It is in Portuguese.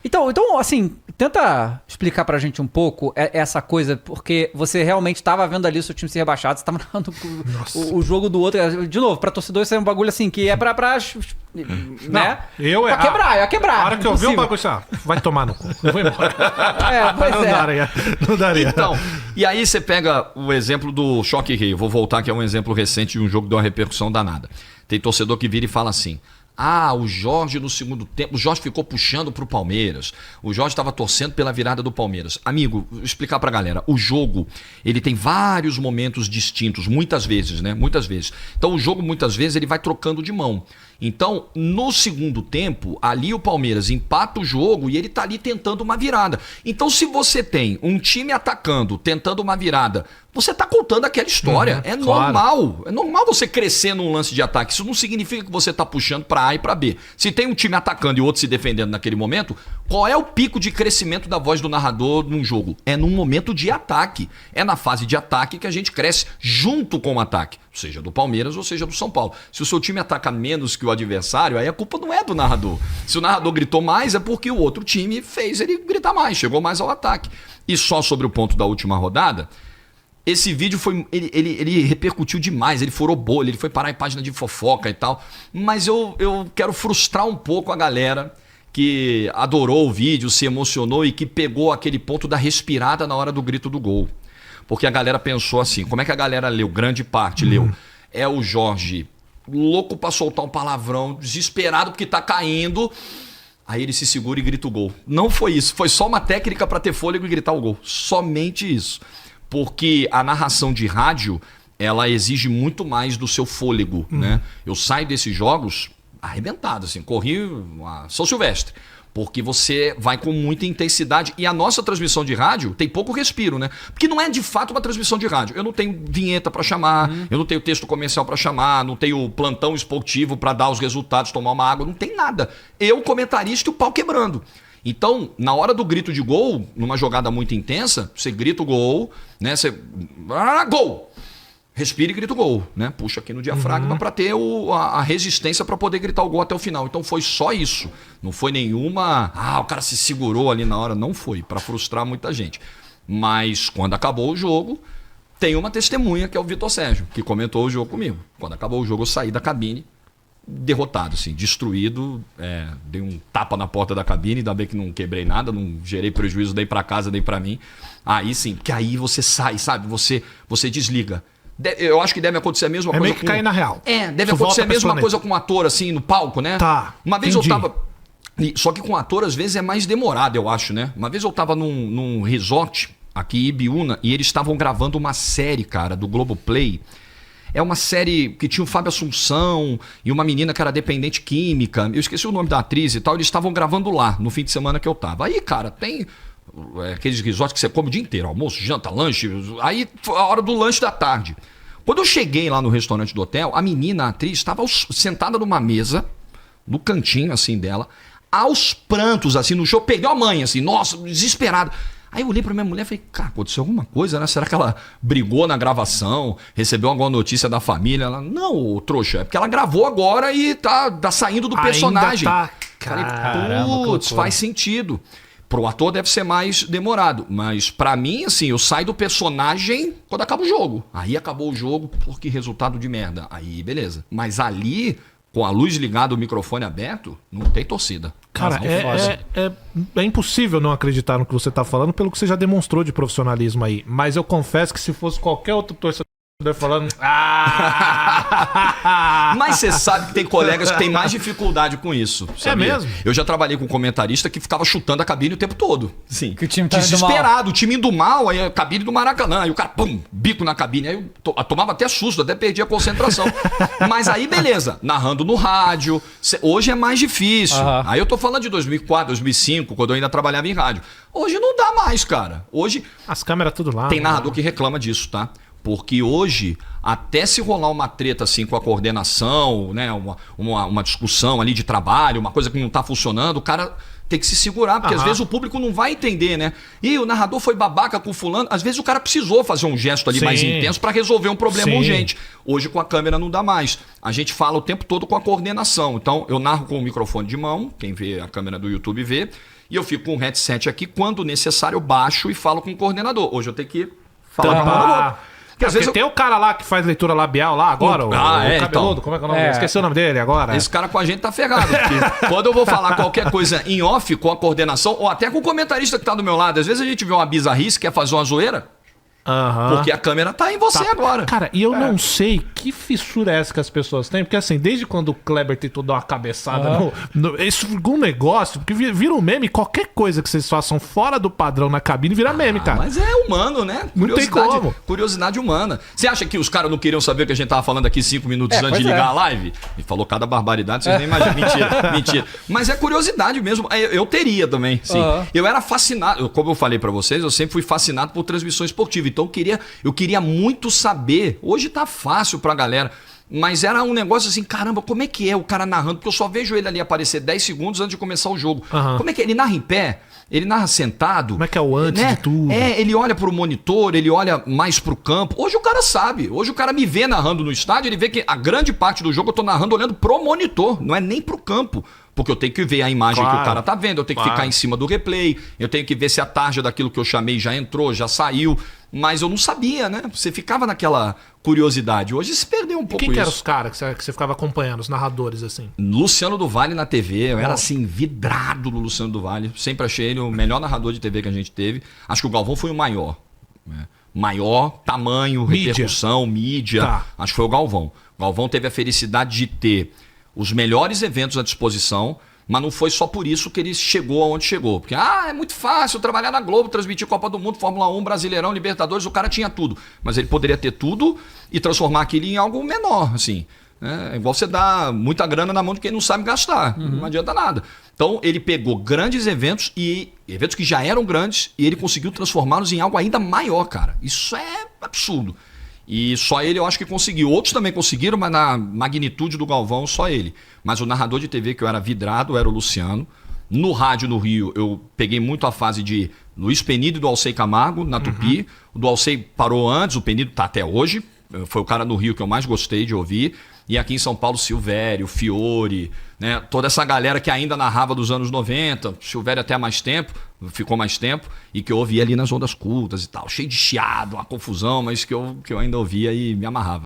Então, assim, tenta explicar pra gente um pouco essa coisa, porque você realmente estava vendo ali o seu time ser rebaixado, você estava narrando o jogo do outro. De novo, pra torcedor isso é um bagulho assim, que é pra né? Pra quebrar, é quebrar. A hora que eu vi um bagulho, vai tomar no cu. Eu vou embora. Não daria. Então, e aí você pega o exemplo do Choque Rio. Vou voltar, que é um exemplo recente de um jogo que deu uma repercussão danada. Tem torcedor que vira e fala assim: o Jorge no segundo tempo, o Jorge ficou puxando pro Palmeiras, o Jorge estava torcendo pela virada do Palmeiras. Amigo, vou explicar pra galera, o jogo, ele tem vários momentos distintos, muitas vezes, né? Muitas vezes. Então o jogo, muitas vezes, ele vai trocando de mão. Então, no segundo tempo, ali o Palmeiras empata o jogo e ele tá ali tentando uma virada. Então, se você tem um time atacando, tentando uma virada, você tá contando aquela história. É normal. É normal você crescer num lance de ataque. Isso não significa que você tá puxando pra A e pra B. Se tem um time atacando e outro se defendendo naquele momento, qual é o pico de crescimento da voz do narrador num jogo? É num momento de ataque. É na fase de ataque que a gente cresce junto com o ataque. Seja do Palmeiras ou seja do São Paulo. Se o seu time ataca menos que o adversário, aí a culpa não é do narrador. Se o narrador gritou mais, é porque o outro time fez ele gritar mais, chegou mais ao ataque. E só sobre o ponto da última rodada, esse vídeo foi. Ele repercutiu demais, ele furou bolha, ele foi parar em página de fofoca e tal. Mas eu quero frustrar um pouco a galera que adorou o vídeo, se emocionou e que pegou aquele ponto da respirada na hora do grito do gol. Porque a galera pensou assim, como é que a galera leu? Grande parte leu. É o Jorge louco pra soltar um palavrão, desesperado porque tá caindo. Aí ele se segura e grita o gol. Não foi isso, foi só uma técnica pra ter fôlego e gritar o gol. Somente isso. Porque a narração de rádio, ela exige muito mais do seu fôlego, né? Eu saio desses jogos arrebentado, assim, corri a São Silvestre. Porque você vai com muita intensidade. E a nossa transmissão de rádio tem pouco respiro, né? Porque não é de fato uma transmissão de rádio. Eu não tenho vinheta para chamar, eu não tenho texto comercial para chamar, não tenho plantão esportivo para dar os resultados, tomar uma água, não tem nada. Eu, comentarista, e o pau quebrando. Então, na hora do grito de gol, numa jogada muito intensa, você grita o gol, né? Você. Gol! Respira e grita o gol, né? Puxa aqui no diafragma para ter a resistência para poder gritar o gol até o final. Então foi só isso. Não foi nenhuma... o cara se segurou ali na hora. Não foi, para frustrar muita gente. Mas quando acabou o jogo, tem uma testemunha que é o Vitor Sérgio, que comentou o jogo comigo. Quando acabou o jogo, eu saí da cabine derrotado, assim, destruído. Dei um tapa na porta da cabine, ainda bem que não quebrei nada, não gerei prejuízo nem para casa, nem para mim. Aí sim, porque aí você sai, sabe? Você desliga. Eu acho que deve acontecer a mesma coisa. Meio que cair na real. Deve acontecer a mesma coisa com um ator, assim, no palco, né? Tá. Uma vez eu tava. Só que com ator, às vezes, é mais demorado, eu acho, né? Uma vez eu tava num resort aqui em Ibiúna e eles estavam gravando uma série, cara, do Globoplay. É uma série que tinha o Fábio Assunção e uma menina que era dependente química. Eu esqueci o nome da atriz e tal. Eles estavam gravando lá, no fim de semana que eu tava. Aí, cara, tem aqueles resorts que você come o dia inteiro, almoço, janta, lanche. Aí foi a hora do lanche da tarde. Quando eu cheguei lá no restaurante do hotel, a menina, a atriz, estava sentada numa mesa, no cantinho assim dela, aos prantos, assim, no show. Peguei a mãe, assim, nossa, desesperada. Aí eu olhei pra minha mulher e falei, cara, aconteceu alguma coisa, né? Será que ela brigou na gravação, recebeu alguma notícia da família? Ela, não, trouxa, é porque ela gravou agora e tá saindo do personagem. Ainda tá... Falei, putz, faz sentido. Pro ator deve ser mais demorado, mas pra mim, assim, eu saio do personagem quando acaba o jogo. Aí acabou o jogo, porque resultado de merda. Aí, beleza. Mas com a luz ligada, o microfone aberto, não tem torcida. Cara, é impossível não acreditar no que você tá falando pelo que você já demonstrou de profissionalismo aí. Mas eu confesso que se fosse qualquer outro torcedor falando... Mas você sabe que tem colegas que têm mais dificuldade com isso. Sabia? É mesmo? Eu já trabalhei com um comentarista que ficava chutando a cabine o tempo todo. Sim. Que o time tá desesperado, o time indo mal, aí a cabine do Maracanã, aí o cara, pum, bico na cabine. Aí eu tomava até susto, até perdi a concentração. Mas aí, beleza, narrando no rádio. Hoje é mais difícil. Aí eu tô falando de 2004, 2005, quando eu ainda trabalhava em rádio. Hoje não dá mais, cara. Hoje... As câmeras tudo lá. Tem narrador que reclama disso, tá? Porque hoje, até se rolar uma treta assim com a coordenação, né, uma discussão ali de trabalho, uma coisa que não tá funcionando, o cara tem que se segurar, porque às vezes o público não vai entender, né? E o narrador foi babaca com fulano, às vezes o cara precisou fazer um gesto ali mais intenso para resolver um problema urgente. Hoje com a câmera não dá mais. A gente fala o tempo todo com a coordenação. Então eu narro com o microfone de mão, quem vê a câmera do YouTube vê, e eu fico com o headset aqui, quando necessário eu baixo e falo com o coordenador. Hoje eu tenho que falar com o coordenador. Porque às vezes tem o cara lá que faz leitura labial lá agora, o cabeludo, então, como é que é o nome? Esqueci o nome dele agora. Esse cara com a gente tá ferrado. Porque quando eu vou falar qualquer coisa em off com a coordenação, ou até com o comentarista que tá do meu lado, às vezes a gente vê uma bizarrice, quer fazer uma zoeira, porque a câmera tá em você agora. Cara, e eu não sei que fissura é essa que as pessoas têm, porque assim, desde quando o Kleber tentou dar uma cabeçada isso ficou um negócio, porque vira um meme, qualquer coisa que vocês façam fora do padrão na cabine vira meme, cara. Mas é humano, né? Não tem como. Curiosidade humana. Você acha que os caras não queriam saber o que a gente tava falando aqui 5 minutos antes de ligar a live? E falou cada barbaridade, vocês nem imaginam. Mentira. Mas é curiosidade mesmo. Eu teria também, sim. Eu era fascinado, como eu falei pra vocês, eu sempre fui fascinado por transmissão esportiva. Então eu queria muito saber. Hoje tá fácil pra galera. Mas era um negócio assim, caramba, como é que é o cara narrando? Porque eu só vejo ele ali aparecer 10 segundos antes de começar o jogo. Como é que é? Ele narra em pé? Ele narra sentado? Como é que é o antes de tudo? Ele olha pro monitor, ele olha mais pro campo. Hoje o cara sabe. Hoje o cara me vê narrando no estádio, ele vê que a grande parte do jogo eu tô narrando olhando pro monitor, não é nem pro campo. Porque eu tenho que ver a imagem que o cara tá vendo, eu tenho que ficar em cima do replay, eu tenho que ver se a tarja daquilo que eu chamei já entrou, já saiu. Mas eu não sabia, né? Você ficava naquela curiosidade. Hoje se perdeu um pouco isso. Quem que eram os caras que você ficava acompanhando, os narradores, assim? Luciano do Vale na TV. Eu era, assim, vidrado no Luciano do Vale. Sempre achei ele o melhor narrador de TV que a gente teve. Acho que o Galvão foi o maior. Maior, tamanho, repercussão, mídia. Acho que foi o Galvão. O Galvão teve a felicidade de ter os melhores eventos à disposição, mas não foi só por isso que ele chegou aonde chegou. Porque, é muito fácil trabalhar na Globo, transmitir Copa do Mundo, Fórmula 1, Brasileirão, Libertadores, o cara tinha tudo. Mas ele poderia ter tudo e transformar aquilo em algo menor, assim. É igual você dar muita grana na mão de quem não sabe gastar. Não adianta nada. Então, ele pegou grandes eventos e eventos que já eram grandes e ele conseguiu transformá-los em algo ainda maior, cara. Isso é absurdo. E só ele eu acho que conseguiu. Outros também conseguiram, mas na magnitude do Galvão, só ele. Mas o narrador de TV que eu era vidrado era o Luciano. No rádio no Rio, eu peguei muito a fase de Luiz Penido e do Alcei Camargo, na Tupi. O do Alcei parou antes, o Penido tá até hoje. Foi o cara no Rio que eu mais gostei de ouvir. E aqui em São Paulo, Silvério, Fiore, né? Toda essa galera que ainda narrava dos anos 90. Silvério até mais tempo, ficou mais tempo. E que eu ouvia ali nas ondas cultas e tal. Cheio de chiado, uma confusão, mas que eu ainda ouvia e me amarrava.